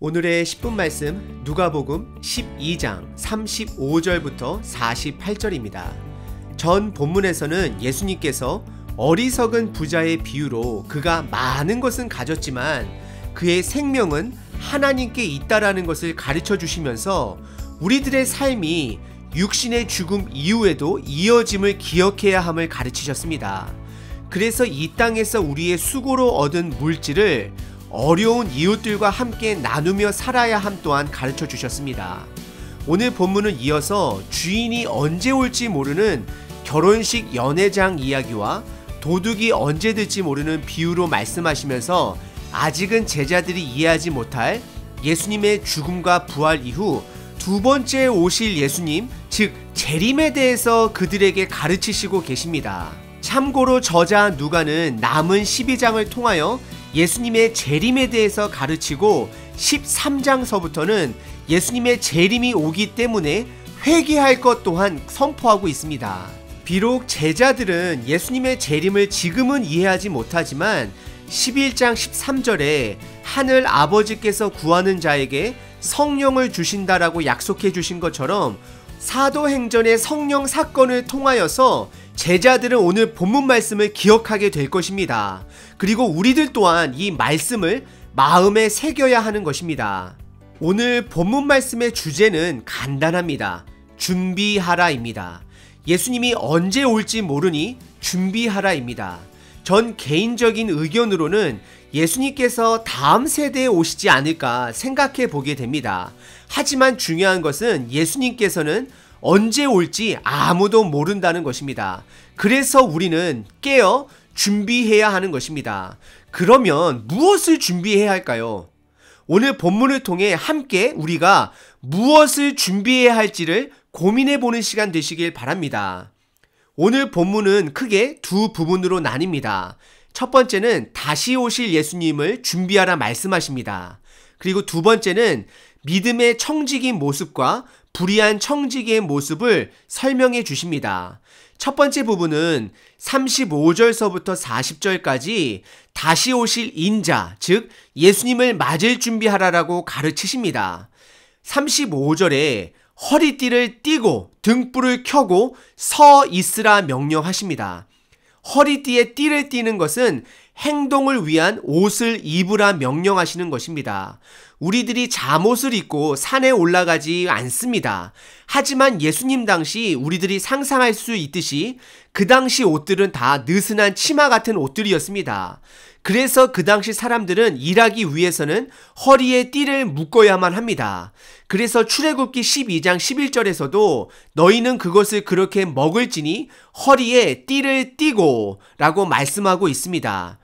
오늘의 10분 말씀 누가복음 12장 35절부터 48절입니다. 전 본문에서는 예수님께서 어리석은 부자의 비유로 그가 많은 것은 가졌지만 그의 생명은 하나님께 있다라는 것을 가르쳐 주시면서 우리들의 삶이 육신의 죽음 이후에도 이어짐을 기억해야 함을 가르치셨습니다. 그래서 이 땅에서 우리의 수고로 얻은 물질을 어려운 이웃들과 함께 나누며 살아야 함 또한 가르쳐 주셨습니다. 오늘 본문은 이어서 주인이 언제 올지 모르는 결혼식 연회장 이야기와 도둑이 언제 들지 모르는 비유로 말씀하시면서 아직은 제자들이 이해하지 못할 예수님의 죽음과 부활 이후 두 번째 오실 예수님, 즉 재림에 대해서 그들에게 가르치시고 계십니다. 참고로 저자 누가는 남은 12장을 통하여 예수님의 재림에 대해서 가르치고 13장서부터는 예수님의 재림이 오기 때문에 회개할 것 또한 선포하고 있습니다. 비록 제자들은 예수님의 재림을 지금은 이해하지 못하지만 11장 13절에 하늘 아버지께서 구하는 자에게 성령을 주신다라고 약속해 주신 것처럼 사도행전의 성령 사건을 통하여서 제자들은 오늘 본문 말씀을 기억하게 될 것입니다. 그리고 우리들 또한 이 말씀을 마음에 새겨야 하는 것입니다. 오늘 본문 말씀의 주제는 간단합니다. 준비하라입니다. 예수님이 언제 올지 모르니 준비하라입니다. 전 개인적인 의견으로는 예수님께서 다음 세대에 오시지 않을까 생각해 보게 됩니다. 하지만 중요한 것은 예수님께서는 언제 올지 아무도 모른다는 것입니다. 그래서 우리는 깨어 준비해야 하는 것입니다. 그러면 무엇을 준비해야 할까요? 오늘 본문을 통해 함께 우리가 무엇을 준비해야 할지를 고민해 보는 시간 되시길 바랍니다. 오늘 본문은 크게 두 부분으로 나뉩니다. 첫 번째는 다시 오실 예수님을 준비하라 말씀하십니다. 그리고 두 번째는 믿음의 청지기의 모습과 불의한 청지기의 모습을 설명해 주십니다. 첫 번째 부분은 35절서부터 40절까지 다시 오실 인자, 즉 예수님을 맞을 준비하라라고 가르치십니다. 35절에 허리띠를 띠고 등불을 켜고 서 있으라 명령하십니다. 허리띠에 띠를 띠는 것은 행동을 위한 옷을 입으라 명령하시는 것입니다. 우리들이 잠옷을 입고 산에 올라가지 않습니다. 하지만 예수님 당시 우리들이 상상할 수 있듯이 그 당시 옷들은 다 느슨한 치마 같은 옷들이었습니다. 그래서 그 당시 사람들은 일하기 위해서는 허리에 띠를 묶어야만 합니다. 그래서 출애굽기 12장 11절에서도 너희는 그것을 그렇게 먹을지니 허리에 띠를 띠고 라고 말씀하고 있습니다.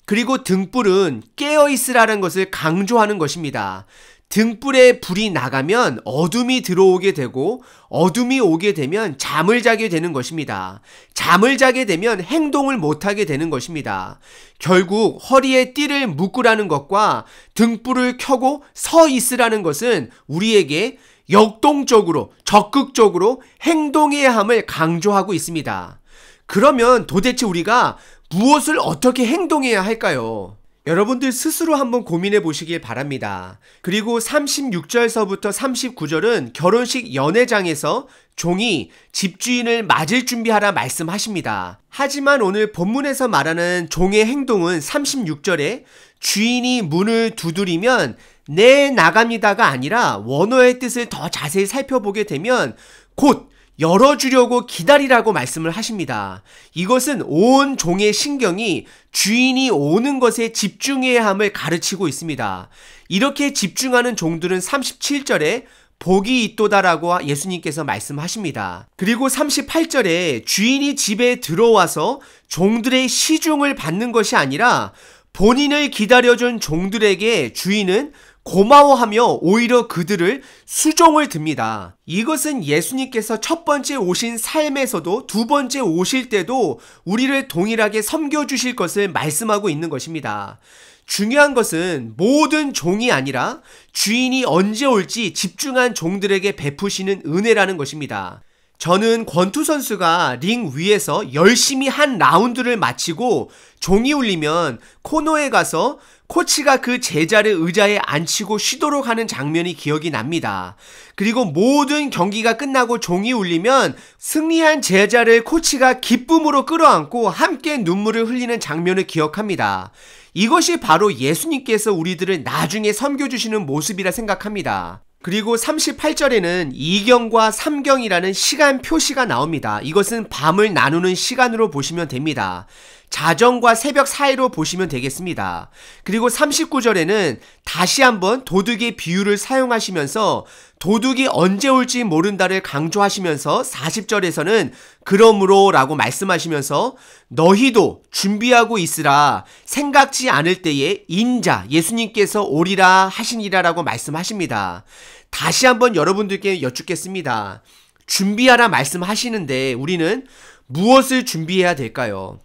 그리고 등불은 깨어있으라는 것을 강조하는 것입니다. 등불에 불이 나가면 어둠이 들어오게 되고 어둠이 오게 되면 잠을 자게 되는 것입니다. 잠을 자게 되면 행동을 못하게 되는 것입니다. 결국 허리에 띠를 묶으라는 것과 등불을 켜고 서 있으라는 것은 우리에게 역동적으로 적극적으로 행동해야 함을 강조하고 있습니다. 그러면 도대체 우리가 무엇을 어떻게 행동해야 할까요? 여러분들 스스로 한번 고민해 보시길 바랍니다. 그리고 36절서부터 39절은 결혼식 연회장에서 종이 집주인을 맞을 준비하라 말씀하십니다. 하지만 오늘 본문에서 말하는 종의 행동은 36절에 주인이 문을 두드리면 네 나갑니다가 아니라 원어의 뜻을 더 자세히 살펴보게 되면 곧 열어주려고 기다리라고 말씀을 하십니다. 이것은 온 종의 신경이 주인이 오는 것에 집중해야 함을 가르치고 있습니다. 이렇게 집중하는 종들은 37절에 복이 있도다라고 예수님께서 말씀하십니다. 그리고 38절에 주인이 집에 들어와서 종들의 시중을 받는 것이 아니라 본인을 기다려준 종들에게 주인은 고마워하며 오히려 그들을 수종을 듭니다. 이것은 예수님께서 첫 번째 오신 삶에서도 두 번째 오실 때도 우리를 동일하게 섬겨주실 것을 말씀하고 있는 것입니다. 중요한 것은 모든 종이 아니라 주인이 언제 올지 집중한 종들에게 베푸시는 은혜라는 것입니다. 저는 권투 선수가 링 위에서 열심히 한 라운드를 마치고 종이 울리면 코너에 가서 코치가 그 제자를 의자에 앉히고 쉬도록 하는 장면이 기억이 납니다. 그리고 모든 경기가 끝나고 종이 울리면 승리한 제자를 코치가 기쁨으로 끌어안고 함께 눈물을 흘리는 장면을 기억합니다. 이것이 바로 예수님께서 우리들을 나중에 섬겨주시는 모습이라 생각합니다. 그리고 38절에는 2경과 3경이라는 시간 표시가 나옵니다. 이것은 밤을 나누는 시간으로 보시면 됩니다. 자정과 새벽 사이로 보시면 되겠습니다. 그리고 39절에는 다시 한번 도둑의 비유를 사용하시면서 도둑이 언제 올지 모른다를 강조하시면서 40절에서는 그러므로 라고 말씀하시면서 너희도 준비하고 있으라 생각지 않을 때에 인자 예수님께서 오리라 하시니라 라고 말씀하십니다. 다시 한번 여러분들께 여쭙겠습니다. 준비하라 말씀하시는데 우리는 무엇을 준비해야 될까요?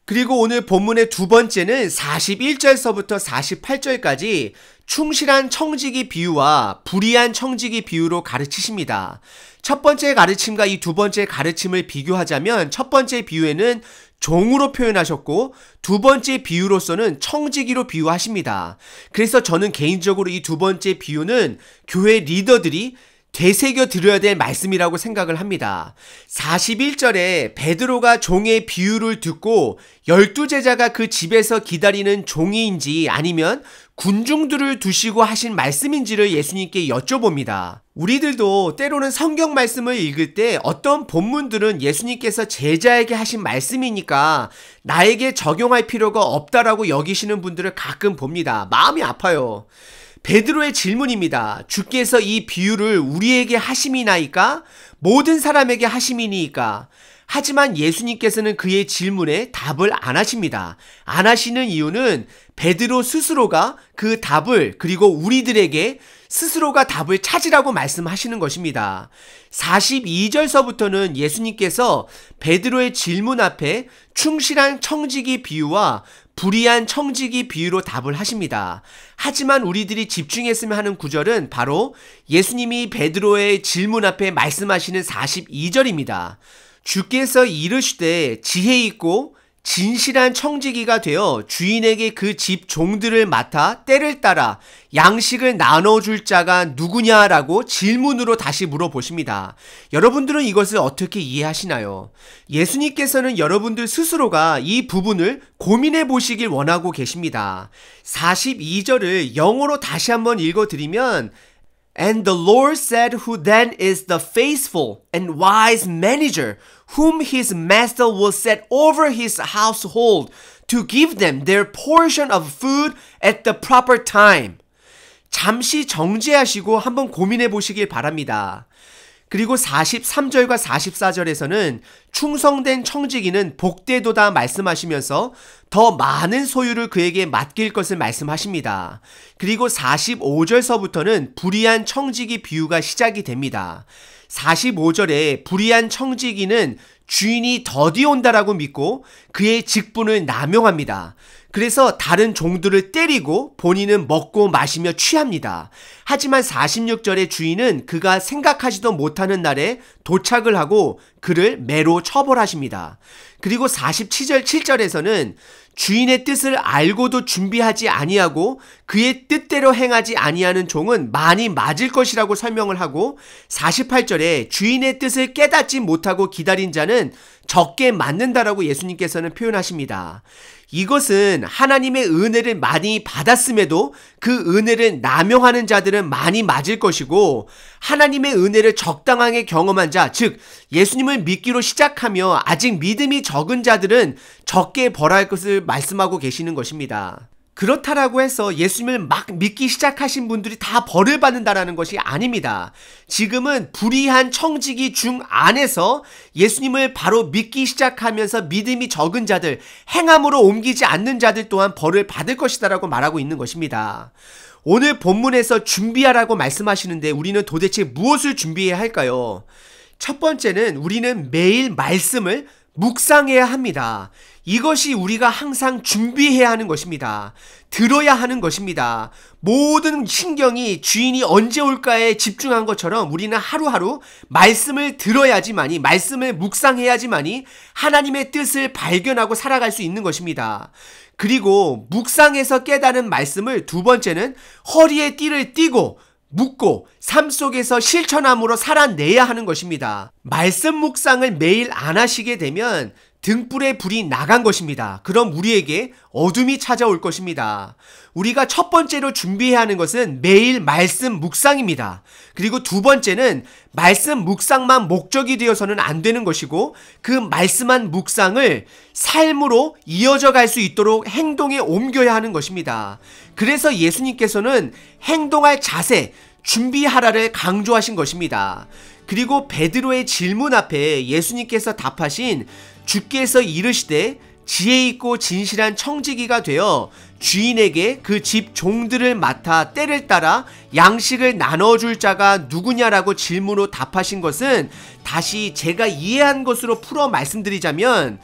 그리고 오늘 본문의 두 번째는 41절서부터 48절까지 충실한 청지기 비유와 불의한 청지기 비유로 가르치십니다. 첫 번째 가르침과 이 두 번째 가르침을 비교하자면 첫 번째 비유에는 종으로 표현하셨고 두 번째 비유로서는 청지기로 비유하십니다. 그래서 저는 개인적으로 이 두 번째 비유는 교회 리더들이 되새겨 들어야 될 말씀이라고 생각을 합니다. 41절에 베드로가 종의 비유를 듣고 12제자가 그 집에서 기다리는 종이인지 아니면 군중들을 두시고 하신 말씀인지를 예수님께 여쭤봅니다. 우리들도 때로는 성경 말씀을 읽을 때 어떤 본문들은 예수님께서 제자에게 하신 말씀이니까 나에게 적용할 필요가 없다라고 여기시는 분들을 가끔 봅니다. 마음이 아파요. 베드로의 질문입니다. 주께서 이 비유를 우리에게 하심이나이까? 모든 사람에게 하심이니까? 하지만 예수님께서는 그의 질문에 답을 안 하십니다. 안 하시는 이유는 베드로 스스로가 그 답을 그리고 우리들에게 스스로가 답을 찾으라고 말씀하시는 것입니다. 42절서부터는 예수님께서 베드로의 질문 앞에 충실한 청지기 비유와 불의한 청지기 비유로 답을 하십니다. 하지만 우리들이 집중했으면 하는 구절은 바로 예수님이 베드로의 질문 앞에 말씀하시는 42절입니다. 주께서 이르시되 지혜 있고 진실한 청지기가 되어 주인에게 그 집 종들을 맡아 때를 따라 양식을 나눠줄 자가 누구냐라고 질문으로 다시 물어보십니다. 여러분들은 이것을 어떻게 이해하시나요? 예수님께서는 여러분들 스스로가 이 부분을 고민해 보시길 원하고 계십니다. 42절을 영어로 다시 한번 읽어드리면 And the Lord said, Who then is the faithful and wise manager, whom his master will set over his household to give them their portion of food at the proper time. 잠시 정지하시고 한번 고민해 보시길 바랍니다. 그리고 43절과 44절에서는 충성된 청지기는 복되도다 말씀하시면서 더 많은 소유를 그에게 맡길 것을 말씀하십니다. 그리고 45절서부터는 불의한 청지기 비유가 시작이 됩니다. 45절에 불의한 청지기는 주인이 더디 온다라고 믿고 그의 직분을 남용합니다. 그래서 다른 종들을 때리고 본인은 먹고 마시며 취합니다. 하지만 46절의 주인은 그가 생각하지도 못하는 날에 도착을 하고 그를 매로 처벌하십니다. 그리고 47절에서는 주인의 뜻을 알고도 준비하지 아니하고 그의 뜻대로 행하지 아니하는 종은 많이 맞을 것이라고 설명을 하고 48절에 주인의 뜻을 깨닫지 못하고 기다린 자는 적게 맞는다라고 예수님께서는 표현하십니다. 이것은 하나님의 은혜를 많이 받았음에도 그 은혜를 남용하는 자들은 많이 맞을 것이고 하나님의 은혜를 적당하게 경험한 자, 즉 예수님을 믿기로 시작하며 아직 믿음이 적은 자들은 적게 벌할 것을 말씀하고 계시는 것입니다. 그렇다라고 해서 예수님을 막 믿기 시작하신 분들이 다 벌을 받는다라는 것이 아닙니다. 지금은 불의한 청지기 중 안에서 예수님을 바로 믿기 시작하면서 믿음이 적은 자들, 행함으로 옮기지 않는 자들 또한 벌을 받을 것이다라고 말하고 있는 것입니다. 오늘 본문에서 준비하라고 말씀하시는데 우리는 도대체 무엇을 준비해야 할까요? 첫 번째는 우리는 매일 말씀을 묵상해야 합니다. 이것이 우리가 항상 준비해야 하는 것입니다. 들어야 하는 것입니다. 모든 신경이 주인이 언제 올까에 집중한 것처럼 우리는 하루하루 말씀을 들어야지만이, 말씀을 묵상해야지만이 하나님의 뜻을 발견하고 살아갈 수 있는 것입니다. 그리고 묵상해서 깨달은 말씀을 두 번째는 허리에 띠를 띠고 묻고 삶 속에서 실천함으로 살아내야 하는 것입니다. 말씀 묵상을 매일 안 하시게 되면 등불에 불이 나간 것입니다. 그럼 우리에게 어둠이 찾아올 것입니다. 우리가 첫 번째로 준비해야 하는 것은 매일 말씀 묵상입니다. 그리고 두 번째는 말씀 묵상만 목적이 되어서는 안 되는 것이고 그 말씀한 묵상을 삶으로 이어져 갈 수 있도록 행동에 옮겨야 하는 것입니다. 그래서 예수님께서는 행동할 자세, 준비하라를 강조하신 것입니다. 그리고 베드로의 질문 앞에 예수님께서 답하신 주께서 이르시되 지혜 있고 진실한 청지기가 되어 주인에게 그 집 종들을 맡아 때를 따라 양식을 나눠줄 자가 누구냐라고 질문으로 답하신 것은 다시 제가 이해한 것으로 풀어 말씀드리자면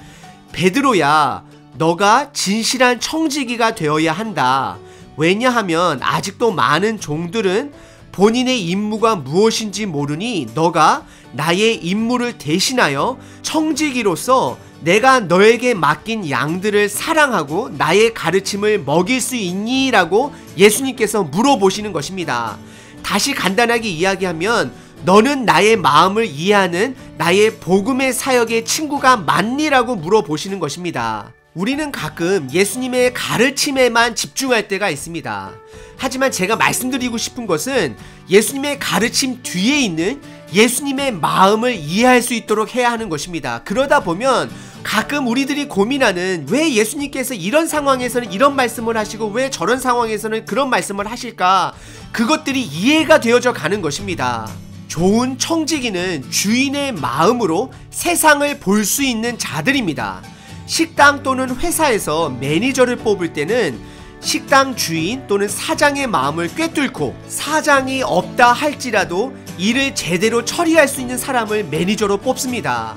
베드로야, 너가 진실한 청지기가 되어야 한다. 왜냐하면 아직도 많은 종들은 본인의 임무가 무엇인지 모르니 너가 나의 임무를 대신하여 청지기로서 내가 너에게 맡긴 양들을 사랑하고 나의 가르침을 먹일 수 있니? 라고 예수님께서 물어보시는 것입니다. 다시 간단하게 이야기하면 너는 나의 마음을 이해하는 나의 복음의 사역의 친구가 맞니? 라고 물어보시는 것입니다. 우리는 가끔 예수님의 가르침에만 집중할 때가 있습니다. 하지만 제가 말씀드리고 싶은 것은 예수님의 가르침 뒤에 있는 예수님의 마음을 이해할 수 있도록 해야 하는 것입니다. 그러다 보면 가끔 우리들이 고민하는 왜 예수님께서 이런 상황에서는 이런 말씀을 하시고 왜 저런 상황에서는 그런 말씀을 하실까, 그것들이 이해가 되어져 가는 것입니다. 좋은 청지기는 주인의 마음으로 세상을 볼 수 있는 자들입니다. 식당 또는 회사에서 매니저를 뽑을 때는 식당 주인 또는 사장의 마음을 꿰뚫고 사장이 없다 할지라도 일을 제대로 처리할 수 있는 사람을 매니저로 뽑습니다.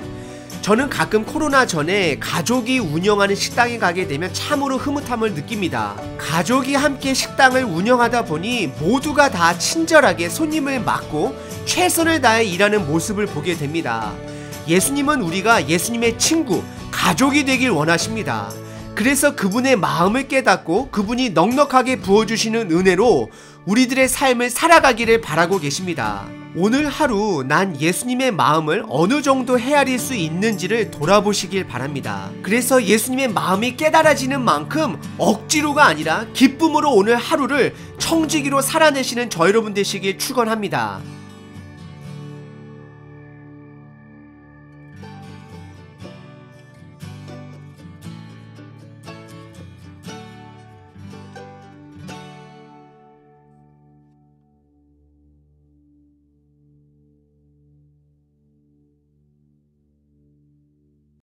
저는 가끔 코로나 전에 가족이 운영하는 식당에 가게 되면 참으로 흐뭇함을 느낍니다. 가족이 함께 식당을 운영하다 보니 모두가 다 친절하게 손님을 맞고 최선을 다해 일하는 모습을 보게 됩니다. 예수님은 우리가 예수님의 친구, 가족이 되길 원하십니다. 그래서 그분의 마음을 깨닫고 그분이 넉넉하게 부어주시는 은혜로 우리들의 삶을 살아가기를 바라고 계십니다. 오늘 하루 난 예수님의 마음을 어느 정도 헤아릴 수 있는지를 돌아보시길 바랍니다. 그래서 예수님의 마음이 깨달아지는 만큼 억지로가 아니라 기쁨으로 오늘 하루를 청지기로 살아내시는 저 여러분 되시길 축원합니다.